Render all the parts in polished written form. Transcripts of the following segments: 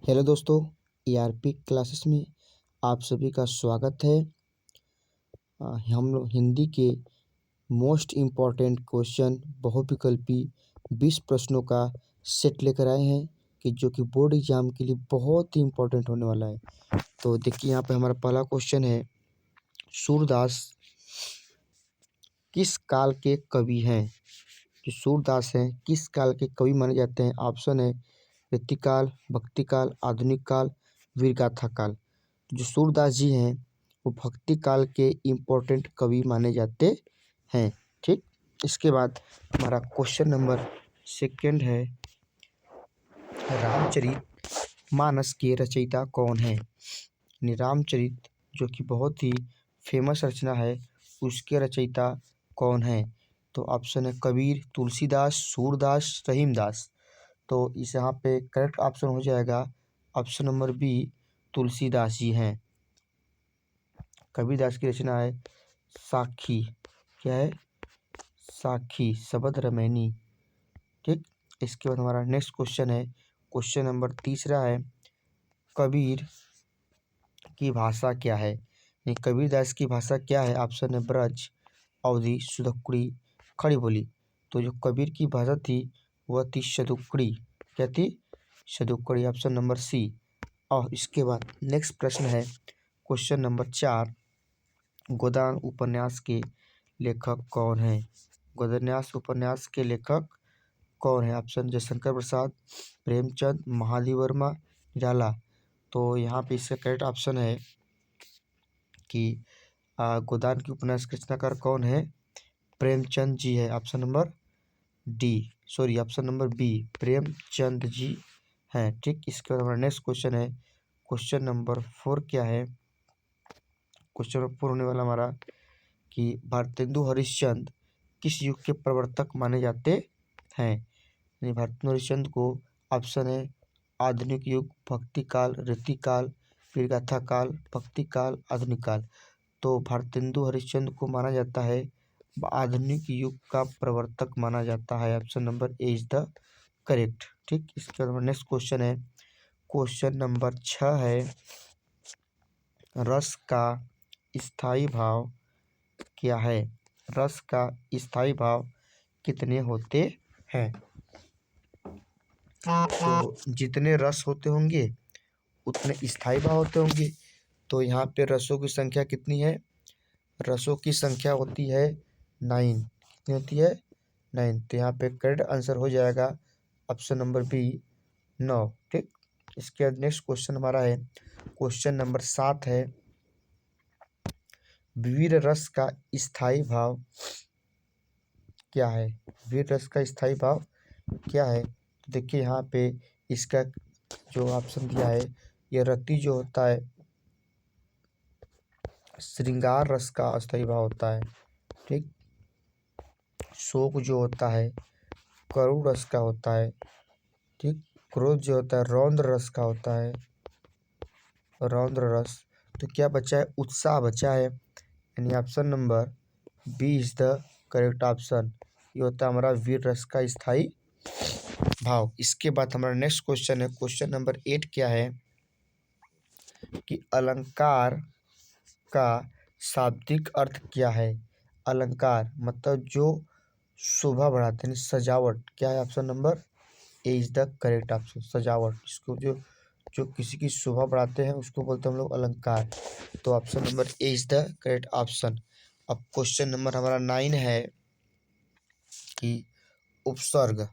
Hello दोस्तों, ERP classes में आप सभी का स्वागत है। हम लोग हिंदी के मोस्ट इम्पॉर्टेंट क्वेश्चन बहुविकल्पी 20 प्रश्नों का सेट लेकर आए हैं कि जो कि बोर्ड एग्जाम के लिए बहुत ही इम्पोर्टेंट होने वाला है। तो देखिए यहाँ पे हमारा पहला क्वेश्चन है, सूरदास किस काल के कवि हैं? जो सूरदास हैं किस काल के कवि माने जाते हैं? ऑप्शन है रीतिकाल, भक्तिकाल, आधुनिक काल, वीरगाथा काल। जो सूरदास जी हैं वो भक्ति काल के इम्पोर्टेंट कवि माने जाते हैं। ठीक, इसके बाद हमारा क्वेश्चन नंबर सेकंड है, रामचरित मानस के रचयिता कौन है? रामचरित जो कि बहुत ही फेमस रचना है, उसके रचयिता कौन है? तो ऑप्शन है कबीर, तुलसीदास, सूरदास, रहीमदास। तो इस यहाँ पे करेक्ट ऑप्शन हो जाएगा option number B, Tulsidas ji हैं। कबीरदास की रचना है साखी। क्या है? साखी शबद रमैनी। ठीक, इसके बाद हमारा नेक्स्ट क्वेश्चन है, क्वेश्चन नंबर तीसरा है, कबीर की भाषा क्या है? ये कबीरदास की भाषा क्या है? ऑप्शन है ब्रज, अवधी, सुदकुड़ी, खड़ी बोली। तो जो कबीर की भाषा थी वह थी शतुक्कड़ी। क्या थी? शतुक्कड़ी, ऑप्शन नंबर सी। और इसके बाद नेक्स्ट प्रश्न है, क्वेश्चन नंबर 4, गोदान उपन्यास के लेखक कौन है? गोदान्यास उपन्यास के लेखक कौन है? ऑप्शन जयशंकर प्रसाद, प्रेमचंद, महादेव वर्मा, निराला। तो यहाँ पे इसका करेक्ट ऑप्शन है कि गोदान की उपन्यास के रचनाकार कौन है? प्रेमचंद जी है। Option number option number B, Premchand ji हैं। ठीक, इसके बाद हमारा नेक्स्ट क्वेश्चन है, क्वेश्चन नंबर 4 क्या है? क्वेश्चन नंबर 4 होने वाला हमारा कि भारतेंदु हरिश्चंद्र किस युग के प्रवर्तक माने जाते हैं? भारतेंदु हरिश्चंद्र को ऑप्शन है आधुनिक युग, भक्ति काल, रीतिकाल, वीरगाथा काल, भक्ति काल, आधुनिक काल। तो भारतेंदु हरिश्चंद्र को माना जाता है आधुनिक युग का प्रवर्तक माना जाता है। Option number A is the correct. ठीक, इसके बाद नेक्स्ट क्वेश्चन है, क्वेश्चन नंबर 6 है, रस का स्थायी भाव क्या है? रस का स्थायी भाव कितने होते हैं? तो जितने रस होते होंगे उतने स्थायी भाव होते होंगे। तो यहाँ पे रसों की संख्या कितनी है? रसों की संख्या होती है 9। कितनी होती है? 9। तो यहाँ पे करेक्ट आंसर हो जाएगा ऑप्शन नंबर बी, 9। ठीक, इसके बाद नेक्स्ट क्वेश्चन हमारा है, क्वेश्चन नंबर 7 है, वीर रस का स्थायी भाव क्या है? वीर रस का स्थायी भाव क्या है? तो देखिए यहाँ पे इसका जो ऑप्शन दिया है, ये रति जो होता है श्रृंगार रस का अस्थायी भाव होता है। ठीक, शोक जो होता है करुण रस का होता है। ठीक, क्रोध जो होता है रौद्र रस का होता है, रौद्र रस। तो क्या बचा है? उत्साह बचा है, यानी option number B is the correct option. ये होता है हमारा वीर रस का स्थायी भाव। इसके बाद हमारा नेक्स्ट क्वेश्चन है, क्वेश्चन नंबर 8 क्या है कि अलंकार का शाब्दिक अर्थ क्या है? अलंकार मतलब जो शोभा बढ़ाते हैं, सजावट। क्या है? Option number A is the correct option, सजावट। इसको जो जो किसी की शोभा बढ़ाते हैं उसको बोलते हैं हम लोग अलंकार। तो option number A is the correct option. अब क्वेश्चन नंबर हमारा 9 है कि उपसर्ग,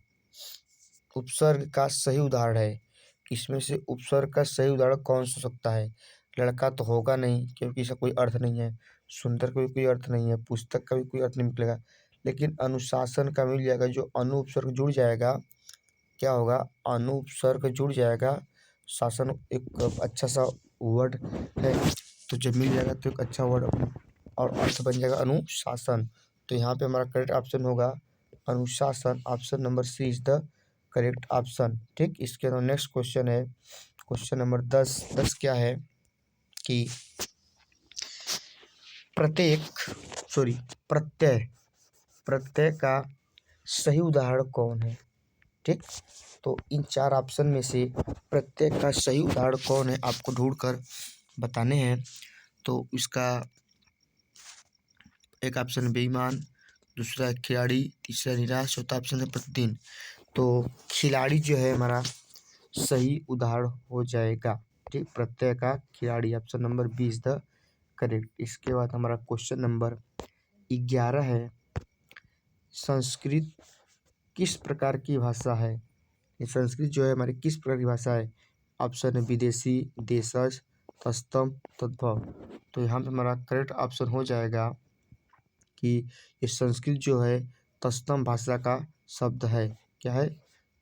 उपसर्ग का सही उदाहरण है। इसमें से उपसर्ग का सही उदाहरण कौन सा हो सकता है? लड़का तो होगा नहीं क्योंकि इसका कोई अर्थ नहीं है, सुंदर का भी कोई अर्थ नहीं है, पुस्तक का भी कोई अर्थ नहीं निकलेगा, लेकिन अनुशासन का मिल जाएगा। जो अनु उपसर्ग जुड़ जाएगा, क्या होगा? अनु उपसर्ग जुड़ जाएगा, शासन एक अच्छा सा वर्ड है, तो जब मिल जाएगा तो एक अच्छा वर्ड और अर्थ बन जाएगा अनुशासन। तो यहाँ पे हमारा करेक्ट ऑप्शन होगा अनुशासन। Option number C is the correct option. ठीक, इसके अंदर नेक्स्ट क्वेश्चन है, क्वेश्चन नंबर 10 क्या है कि प्रत्यय, प्रत्यय का सही उदाहरण कौन है? ठीक, तो इन 4 ऑप्शन में से प्रत्येक का सही उदाहरण कौन है आपको ढूंढकर बताने हैं। तो इसका एक ऑप्शन बेईमान, दूसरा खिलाड़ी, तीसरा निराश, चौथा ऑप्शन है प्रतिदिन। तो खिलाड़ी जो है हमारा सही उदाहरण हो जाएगा। ठीक, प्रत्यय का खिलाड़ी, ऑप्शन नंबर 20 द करेक्ट। इसके बाद हमारा क्वेश्चन नंबर 11 है, संस्कृत किस प्रकार की भाषा है। ये संस्कृत जो है हमारी किस प्रकार की भाषा है। ऑप्शन है विदेशी, देशज, तत्सम, तद्भव। तो यहाँ पे हमारा करेक्ट ऑप्शन हो जाएगा कि ये संस्कृत जो है तत्सम भाषा का शब्द है। क्या है,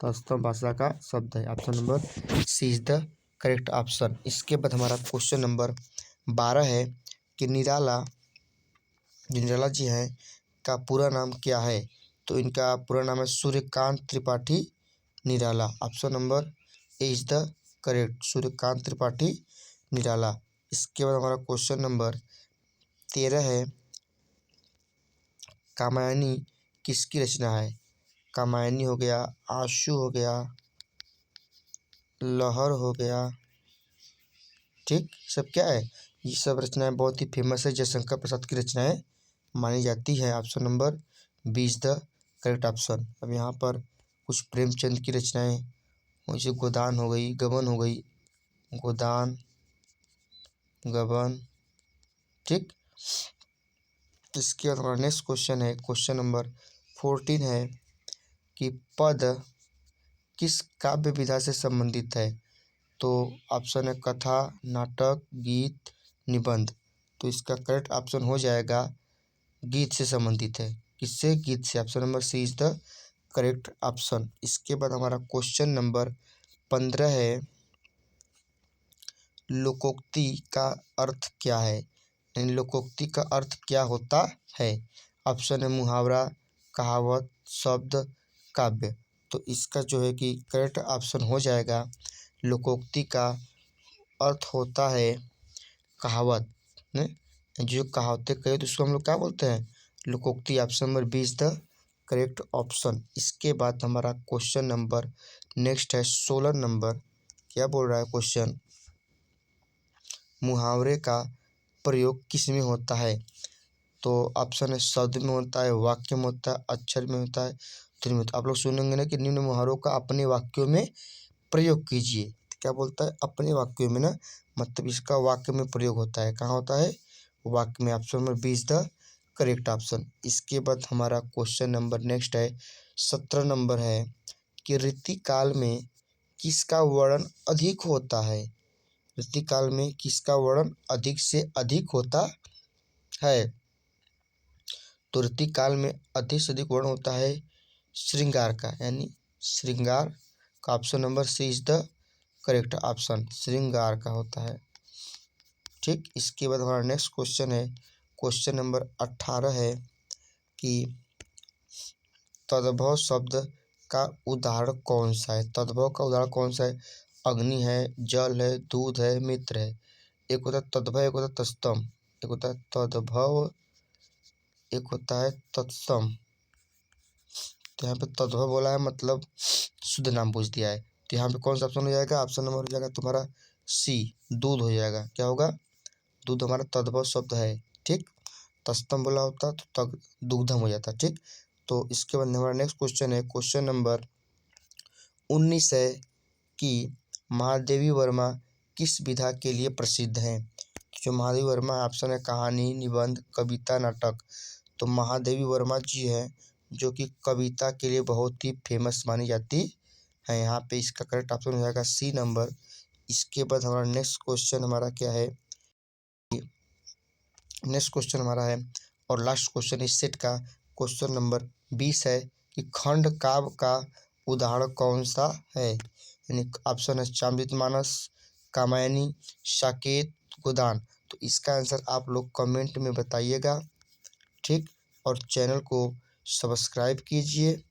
तत्सम भाषा का शब्द है। Option number C is the correct option. इसके बाद हमारा क्वेश्चन नंबर 12 है कि निराला, जो निराला जी हैं का पूरा नाम क्या है। तो इनका पूरा नाम है Suryakant Tripathi Nirala. Option number A is the correct, Suryakant Tripathi Nirala. इसके बाद हमारा क्वेश्चन नंबर 13 है, कामायनी किसकी रचना है। कामायनी हो गया, आशु हो गया, लहर हो गया। ठीक, सब क्या है, ये सब रचनाएं बहुत ही फेमस है, जयशंकर प्रसाद की रचनाएं मानी जाती है। Option number 20 the correct option. अब यहाँ पर कुछ प्रेमचंद की रचनाएं, जैसे गोदान हो गई, गबन हो गई, गोदान, गबन। ठीक, इसके बाद हमारा नेक्स्ट क्वेश्चन है, क्वेश्चन नंबर 14 है कि पद किस काव्य विधा से संबंधित है। तो ऑप्शन है कथा, नाटक, गीत, निबंध। तो इसका करेक्ट ऑप्शन हो जाएगा गीत से संबंधित है। किससे, गीत से। Option number C is the correct option. इसके बाद हमारा क्वेश्चन नंबर 15 है, लोकोक्ति का अर्थ क्या है। यानी लोकोक्ति का अर्थ क्या होता है। ऑप्शन है मुहावरा, कहावत, शब्द, काव्य। तो इसका जो है कि करेक्ट ऑप्शन हो जाएगा, लोकोक्ति का अर्थ होता है कहावत। ने जो कहावतें कहे तो उसको हम लोग क्या बोलते हैं, लोकोक्ति। Option number 20 the correct option. इसके बाद हमारा क्वेश्चन नंबर नेक्स्ट है 16 नंबर। क्या बोल रहा है क्वेश्चन, मुहावरे का प्रयोग किस में होता है। तो ऑप्शन है शब्द में होता है, वाक्य में होता है, अक्षर में होता है, ध्वनि में होता है। आप लोग सुनेंगे ना कि निम्न मुहावरों का अपने वाक्यों में प्रयोग कीजिए। क्या बोलता है, अपने वाक्यों में ना, मतलब इसका वाक्य में प्रयोग होता है। कहाँ होता है, वाक्य में। Option number 20 the correct option. इसके बाद हमारा क्वेश्चन नंबर नेक्स्ट है 17 नंबर है कि ऋतुकाल में किसका वर्णन अधिक होता है। ऋतुकाल में किसका वर्णन अधिक से अधिक होता है। तो ऋतुकाल में अधिक से अधिक वर्णन होता है श्रृंगार का, यानी श्रृंगार का। Option number C is the correct option, श्रृंगार का होता है। ठीक, इसके बाद हमारा नेक्स्ट क्वेश्चन है, क्वेश्चन नंबर 18 है कि तद्भव शब्द का उदाहरण कौन सा है। तद्भव का उदाहरण कौन सा है, अग्नि है, जल है, दूध है, मित्र है। एक होता है तद्भव, एक होता है तत्सम। एक होता है तद्भव, एक होता है तत्सम। तो यहाँ पे तद्भव बोला है, मतलब शुद्ध नाम पूछ दिया है। तो यहाँ पे कौन सा ऑप्शन हो जाएगा, ऑप्शन नंबर हो जाएगा तुम्हारा सी, दूध हो जाएगा। क्या होगा, दूध हमारा तद्भव शब्द है। ठीक, तत्सम बोला होता तो तब दुग्धम हो जाता। ठीक, तो इसके बाद हमारा नेक्स्ट क्वेश्चन है, क्वेश्चन नंबर 19 है कि महादेवी वर्मा किस विधा के लिए प्रसिद्ध हैं। जो महादेवी वर्मा, ऑप्शन है कहानी, निबंध, कविता, नाटक। तो महादेवी वर्मा जी हैं जो कि कविता के लिए बहुत ही फेमस मानी जाती है। यहाँ पे इसका करेक्ट ऑप्शन हो जाएगा सी नंबर। इसके बाद हमारा नेक्स्ट क्वेश्चन हमारा क्या है, नेक्स्ट क्वेश्चन हमारा है और लास्ट क्वेश्चन इस सेट का, क्वेश्चन नंबर 20 है कि खंड काव्य का उदाहरण कौन सा है। यानी ऑप्शन है चामृतमानस, कामायनी, साकेत, गोदान। तो इसका आंसर आप लोग कमेंट में बताइएगा। ठीक, और चैनल को सब्सक्राइब कीजिए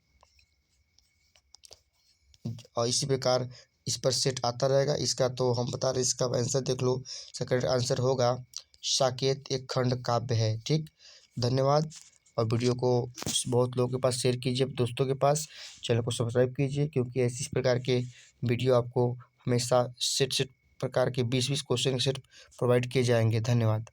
और इसी प्रकार इस पर सेट आता रहेगा। इसका तो हम बता रहे, इसका आंसर देख लो। इसका करेक्ट आंसर होगा साकेत एक खंड काव्य है। ठीक, धन्यवाद। और वीडियो को बहुत लोगों के पास शेयर कीजिए, दोस्तों के पास। चैनल को सब्सक्राइब कीजिए, क्योंकि इस प्रकार के वीडियो आपको हमेशा सेट प्रकार के 20-20 क्वेश्चन के सेट प्रोवाइड किए जाएंगे। धन्यवाद।